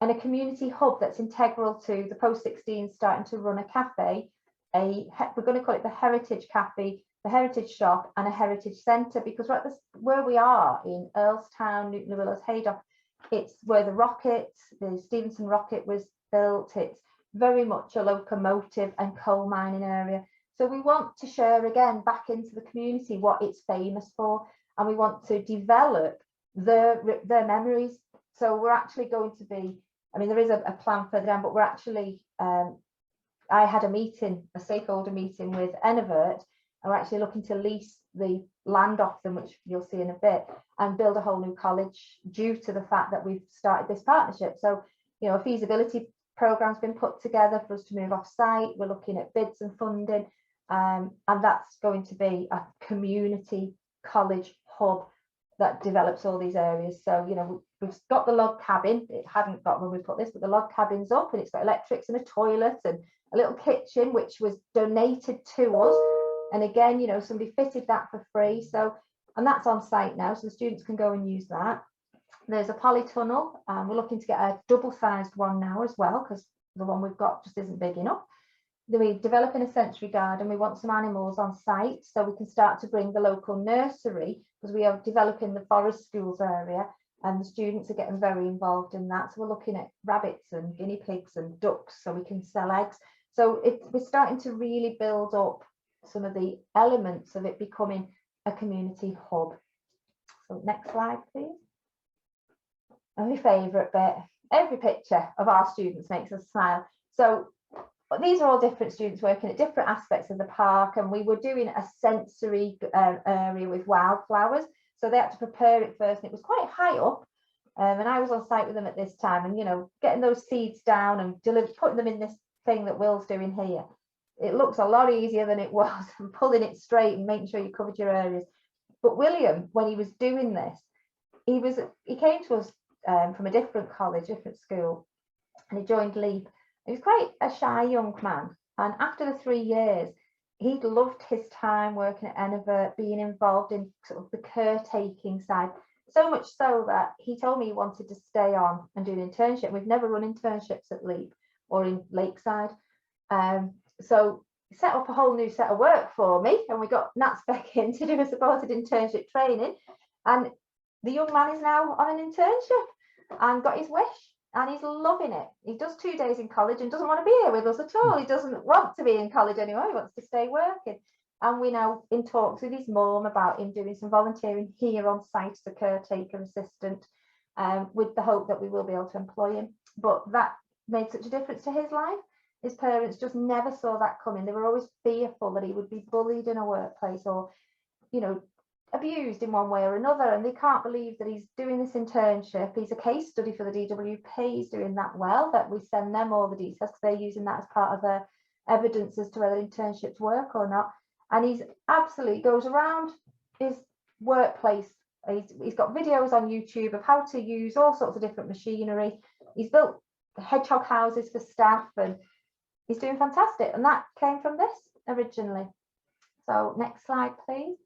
and a community hub that's integral to the post-16 starting to run a cafe. We're going to call it the Heritage Cafe, the Heritage Shop and a Heritage Centre, because right where we are in Earlstown, Newton Willows, Haydock, it's where the rocket, the Stevenson rocket was built. It's very much a locomotive and coal mining area. So we want to share again back into the community what it's famous for, and we want to develop their memories. So we're actually going to be, I mean, there is a plan further down, but we're actually, I had a stakeholder meeting with Enivert, and we're actually looking to lease the land off them, which you'll see in a bit, and build a whole new college due to the fact that we've started this partnership. So, you know, a feasibility program's been put together for us to move off site. We're looking at bids and funding, and that's going to be a community college hub that develops all these areas. So, you know, we've got the log cabin. It hadn't got when we put this, but the log cabin's up, and it's got electrics and a toilet and a little kitchen, which was donated to us. And again, you know, somebody fitted that for free. So, and that's on site now, so the students can go and use that. There's a polytunnel, and we're looking to get a double-sized one now as well, because the one we've got just isn't big enough. Then we're developing a sensory garden. We want some animals on site so we can start to bring the local nursery, because we are developing the forest schools area, and the students are getting very involved in that. So we're looking at rabbits and guinea pigs and ducks so we can sell eggs. So we're starting to really build up some of the elements of it becoming a community hub. So next slide, please. And my favourite bit, every picture of our students makes us smile. So these are all different students working at different aspects of the park, and we were doing a sensory area with wildflowers. So they had to prepare it first, and it was quite high up. And I was on site with them at this time, and, you know, getting those seeds down and putting them in this thing that Will's doing here. It looks a lot easier than it was, and pulling it straight and making sure you covered your areas. But William, when he was doing this, he came to us from a different college, different school, and he joined LEAP. He was quite a shy young man, and after the 3 years, he'd loved his time working at Enivert, being involved in sort of the caretaking side, so much so that he told me he wanted to stay on and do an internship. We've never run internships at LEAP or in Lakeside. So he set up a whole new set of work for me, and we got Natspec in to do a supported internship training, and the young man is now on an internship and got his wish, and he's loving it. He does 2 days in college and doesn't want to be here with us at all. He doesn't want to be in college anymore. He wants to stay working. And we're now in talks with his mum about him doing some volunteering here on site as a caretaker assistant, with the hope that we will be able to employ him. But that made such a difference to his life. His parents just never saw that coming. They were always fearful that he would be bullied in a workplace or, you know, abused in one way or another. And they can't believe that he's doing this internship. He's a case study for the DWP. He's doing that well, that we send them all the details because they're using that as part of their evidence as to whether internships work or not. And he's absolutely goes around his workplace. He's got videos on YouTube of how to use all sorts of different machinery. He's built hedgehog houses for staff, and he's doing fantastic. And that came from this originally. So next slide, please.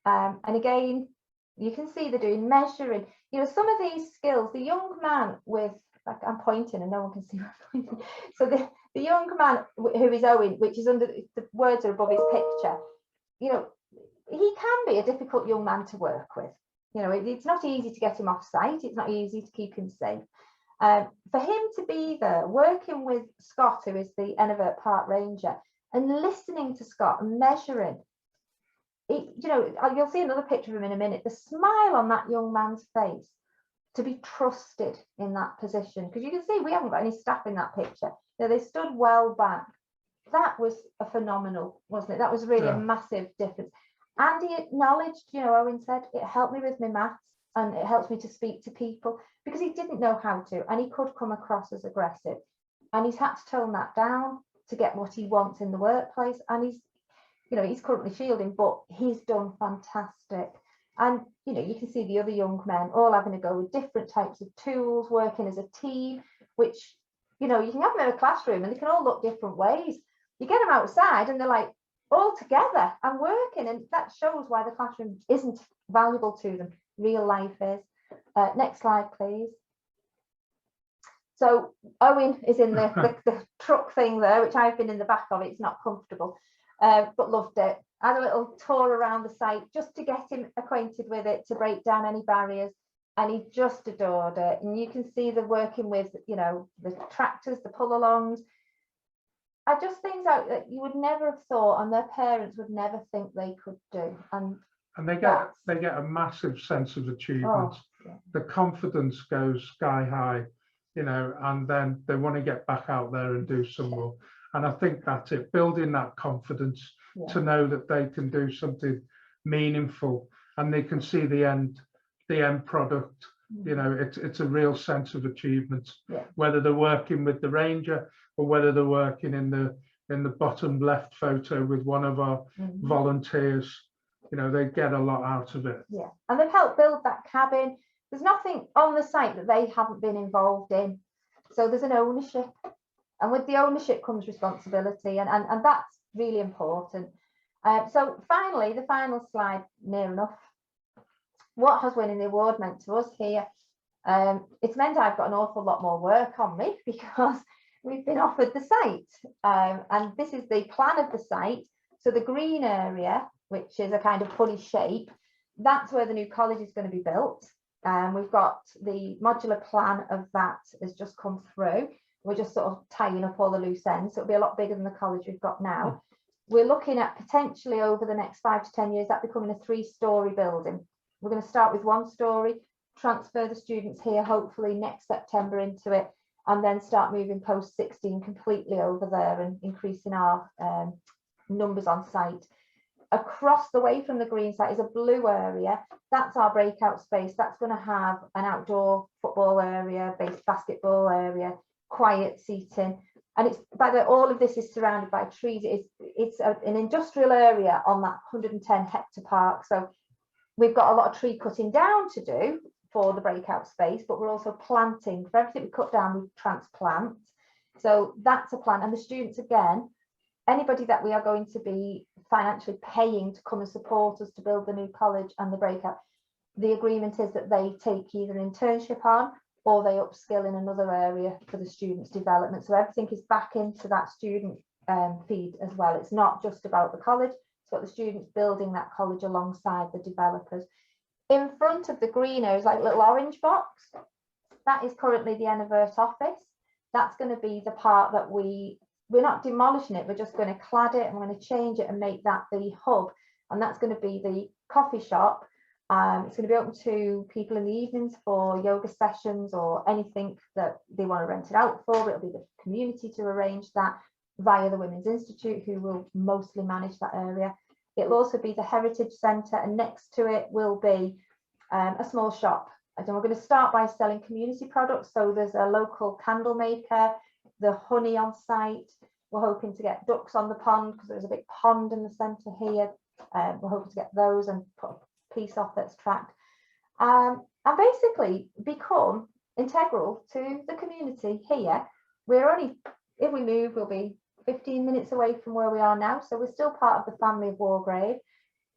And again, you can see they're doing measuring. you know, some of these skills, the young man with, like, I'm pointing and no one can see what I'm pointing. So the young man who is Owen, which is under, the words are above his picture, you know, he can be a difficult young man to work with. You know, it's not easy to get him off site. It's not easy to keep him safe. For him to be there, working with Scott, who is the Enivert Park Ranger, and listening to Scott and measuring, it, you know, you'll see another picture of him in a minute, the smile on that young man's face, to be trusted in that position. Because you can see we haven't got any staff in that picture. You know, they stood well back. That was a phenomenal, wasn't it? That was really a massive difference. And he acknowledged, you know, Owen said, it helped me with my maths and it helps me to speak to people, because he didn't know how to, and he could come across as aggressive. And he's had to tone that down to get what he wants in the workplace. And he's, you know, he's currently shielding, but he's done fantastic. And, you know, you can see the other young men all having a go with different types of tools, working as a team, which, you know, you can have them in a classroom and they can all look different ways. You get them outside and they're like all together and working, and that shows why the classroom isn't valuable to them. Real life is. Next slide, please. So Owen is in the truck thing there, which I've been in the back of. It's not comfortable, but loved it. I had a little tour around the site just to get him acquainted with it, to break down any barriers, and he just adored it. And you can see the working with, you know, the tractors, the pull-alongs, are just things out that you would never have thought, and their parents would never think they could do. And they get a massive sense of achievement. Oh, yeah. The confidence goes sky high, you know, and then they want to get back out there and do some more. And I think that's it, building that confidence to know that they can do something meaningful and they can see the end product. You know, it's a real sense of achievement, whether they're working with the ranger or whether they're working in the bottom left photo with one of our volunteers. You know, they get a lot out of it. Yeah, and they've helped build that cabin. There's nothing on the site that they haven't been involved in. So there's an ownership, and with the ownership comes responsibility, and that's really important. So finally, the final slide, near enough. What has winning the award meant to us here? It's meant I've got an awful lot more work on me, because we've been offered the site, and this is the plan of the site. So the green area, which is a kind of funny shape, that's where the new college is going to be built. We've got the modular plan of that has just come through. We're just sort of tying up all the loose ends, so it'll be a lot bigger than the college we've got now. We're looking at potentially over the next 5 to 10 years that becoming a 3-story building. We're going to start with 1 story, transfer the students here hopefully next September into it, and then start moving post 16 completely over there and increasing our numbers on site. Across the way from the green site is a blue area. That's our breakout space. That's going to have an outdoor football area, based basketball area, quiet seating, and it's all of this is surrounded by trees. It's an industrial area on that 110 hectare park. So we've got a lot of tree cutting down to do for the breakout space, but we're also planting. For everything we cut down, we transplant. So that's a plan. And the students, again, anybody that we are going to be financially paying to come and support us to build the new college and the breakout, the agreement is that they take either an internship on or they upskill in another area for the students' development. So everything is back into that student feed as well. It's not just about the college, it's got the students building that college alongside the developers. In front of the green area is like a little orange box. That is currently the Enivert office. That's going to be the part that we're not demolishing it, we're just going to clad it and we're going to change it and make that the hub. And that's going to be the coffee shop. It's going to be open to people in the evenings for yoga sessions or anything that they want to rent it out for. It'll be the community to arrange that via the Women's Institute, who will mostly manage that area. It'll also be the Heritage Centre, and next to it will be a small shop. And we're going to start by selling community products. So there's a local candle maker, the honey on site. We're hoping to get ducks on the pond because there's a big pond in the centre here. We're hoping to get those and put a piece off that's tracked. And basically become integral to the community here. We're only, if we move, we'll be 15 minutes away from where we are now. So we're still part of the family of Wargrave.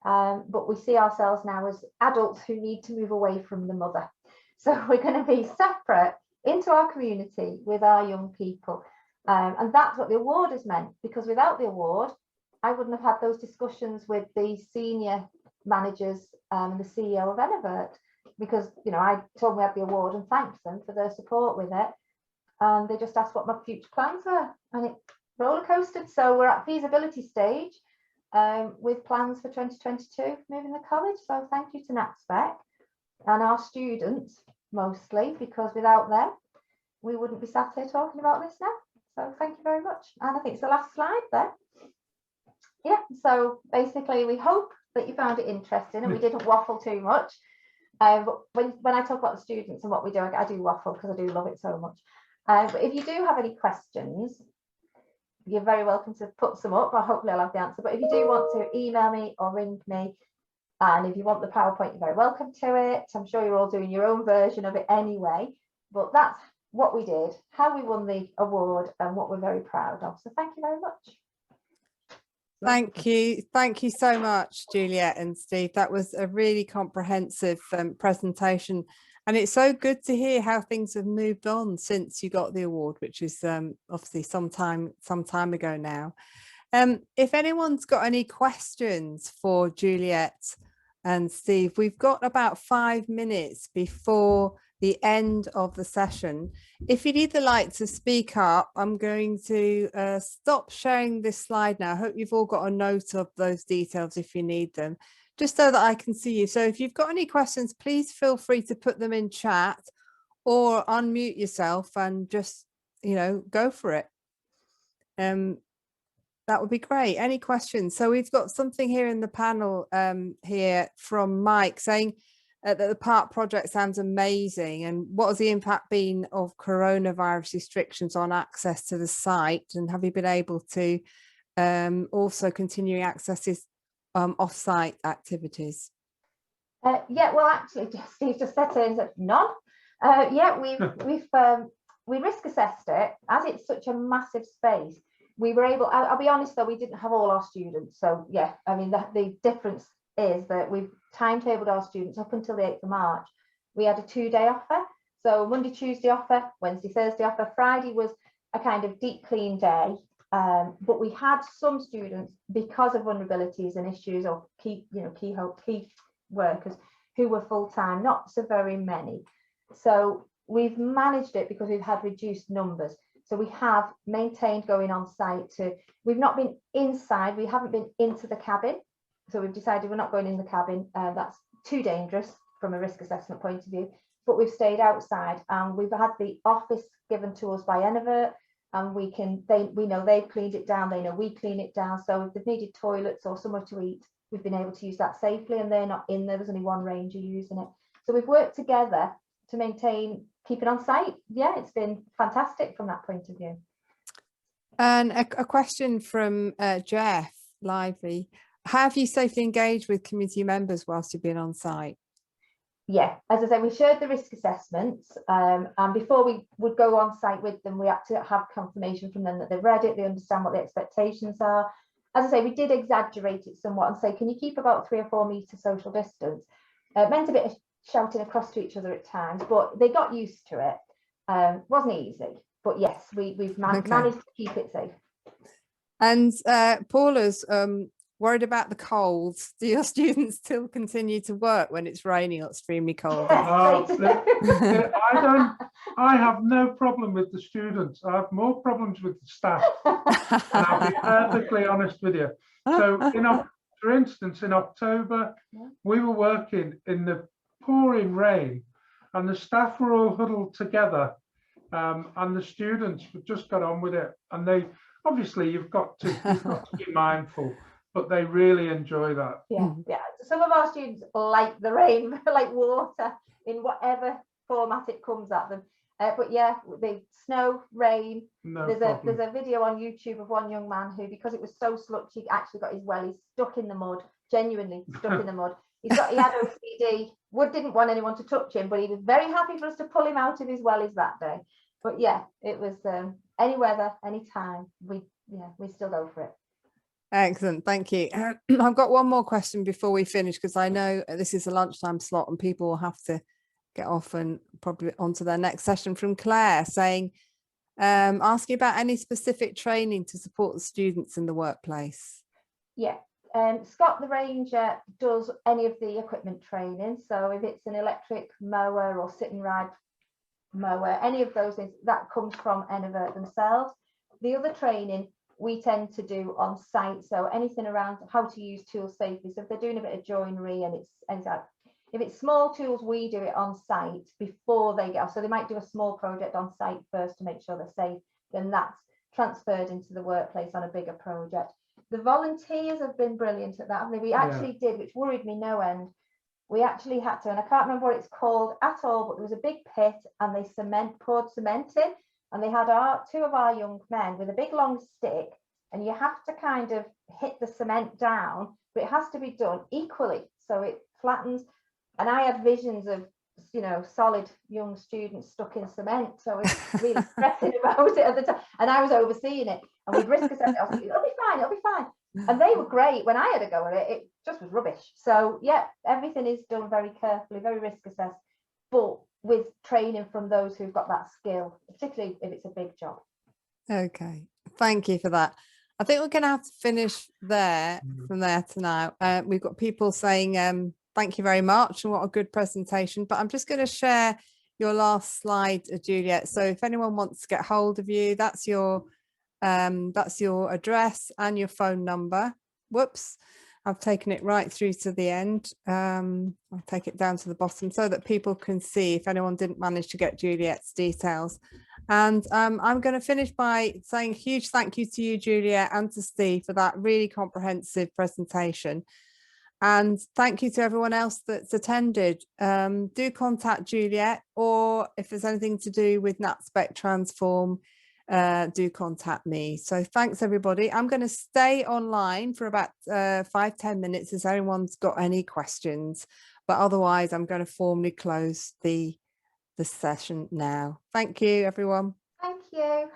But we see ourselves now as adults who need to move away from the mother. So we're going to be separate into our community with our young people. And that's what the award has meant, because without the award, I wouldn't have had those discussions with the senior managers and the CEO of Enivert, because, you know, I told them we had the award and thanked them for their support with it. And they just asked what my future plans were, and it roller coasted. So we're at feasibility stage with plans for 2022 moving the college. So thank you to Natspec and our students mostly, because without them, we wouldn't be sat here talking about this now. So thank you very much. And I think it's the last slide there. Yeah, so basically we hope that you found it interesting and we didn't waffle too much. But when I talk about the students and what we do, I do waffle because I do love it so much. But if you do have any questions, you're very welcome to put some up, or hopefully I'll have the answer. But if you do want to email me or ring me, and if you want the PowerPoint, you're very welcome to it. I'm sure you're all doing your own version of it anyway, but that's what we did, how we won the award, and what we're very proud of. So thank you very much. Thank you so much, Juliet and Steve. That was a really comprehensive presentation, and it's so good to hear how things have moved on since you got the award, which is obviously some time ago now. If anyone's got any questions for Juliet and Steve, we've got about 5 minutes before the end of the session. If you'd either like to speak up, I'm going to stop sharing this slide now. I hope you've all got a note of those details if you need them, just so that I can see you. So if you've got any questions, please feel free to put them in chat or unmute yourself and just, you know, go for it. That would be great. Any questions? So we've got something here in the panel here from Mike saying that the park project sounds amazing, and what has the impact been of coronavirus restrictions on access to the site, and have you been able to also continue accesses off-site activities? Yeah, well, actually, Steve just said none. Yeah, we risk assessed it, as it's such a massive space. We were able, I'll be honest though, we didn't have all our students. So yeah, I mean, the difference is that we've timetabled our students up until the 8th of March. We had a 2-day offer. So Monday, Tuesday offer, Wednesday, Thursday offer. Friday was a kind of deep clean day. But we had some students, because of vulnerabilities and issues or key workers who were full-time, not so very many. So we've managed it because we've had reduced numbers. So we have maintained going on site we've not been inside, we haven't been into the cabin. So we've decided we're not going in the cabin. That's too dangerous from a risk assessment point of view, but we've stayed outside, and we've had the office given to us by Enivert, and we know they've cleaned it down, they know we clean it down. So if they've needed toilets or somewhere to eat, we've been able to use that safely, and they're not in there. There's only one ranger using it. So we've worked together to maintain keeping on site. Yeah, it's been fantastic from that point of view. And a question from Jeff Lively. Have you safely engaged with community members whilst you've been on site? Yeah, as I say, we shared the risk assessments, and before we would go on site with them, we had to have confirmation from them that they've read it, they understand what the expectations are. As I say, we did exaggerate it somewhat and say, can you keep about 3 or 4 meters social distance? It meant a bit of shouting across to each other at times, but they got used to it. Wasn't easy, but yes, we've managed to keep it safe. And Paula's worried about the colds. Do your students still continue to work when it's raining or extremely cold? I have no problem with the students. I have more problems with the staff. And I'll be perfectly honest with you. So, for instance, in October, we were working in the pouring rain, and the staff were all huddled together, and the students just got on with it. And they obviously you've got to be mindful, but they really enjoy that. Yeah. Some of our students like the rain, like water in whatever format it comes at them. But yeah, the snow, rain. There's a video on YouTube of one young man who, because it was so sludgy, he actually got his wellies stuck in the mud, genuinely stuck in the mud. He had OCD. Wood didn't want anyone to touch him, but he was very happy for us to pull him out of his wellies that day. But yeah, it was any weather, any time. We still go for it. Excellent, thank you. I've got one more question before we finish, because I know this is a lunchtime slot and people will have to get off and probably onto their next session from Claire saying, asking about any specific training to support the students in the workplace. Yeah, Scott the Ranger does any of the equipment training. So if it's an electric mower or sit and ride mower, any of those things, that comes from Enivert themselves. The other training we tend to do on site, so anything around how to use tools safely. So if they're doing a bit of joinery and if it's small tools, we do it on site before they get off. So they might do a small project on site first to make sure they're safe, then that's transferred into the workplace on a bigger project. The volunteers have been brilliant at that, haven't they? We actually did, which worried me no end. We actually had to, and I can't remember what it's called at all, but there was a big pit and they poured cement in, and they had two of our young men with a big long stick, and you have to kind of hit the cement down, but it has to be done equally so it flattens. And I had visions of, you know, solid young students stuck in cement, so I was really stressing about it at the time, and I was overseeing it, and we'd risk assessment. I was thinking, it'll be fine. And they were great. When I had a go at it, it just was rubbish. So yeah, everything is done very carefully, very risk assessed, but with training from those who've got that skill, particularly if it's a big job. Okay, thank you for that. I think we're going to have to finish there from there to now. We've got people saying thank you very much and what a good presentation, but I'm just going to share your last slide, Juliet. So if anyone wants to get hold of you, that's your address and your phone number. Whoops, I've taken it right through to the end. I'll take it down to the bottom so that people can see if anyone didn't manage to get Juliet's details. And I'm going to finish by saying a huge thank you to you, Juliet, and to Steve for that really comprehensive presentation. And thank you to everyone else that's attended. Do contact Julliet, or if there's anything to do with Natspec Transform, do contact me. So thanks everybody. I'm going to stay online for about 5-10 minutes if anyone's got any questions, but otherwise I'm going to formally close the session now. Thank you everyone. Thank you.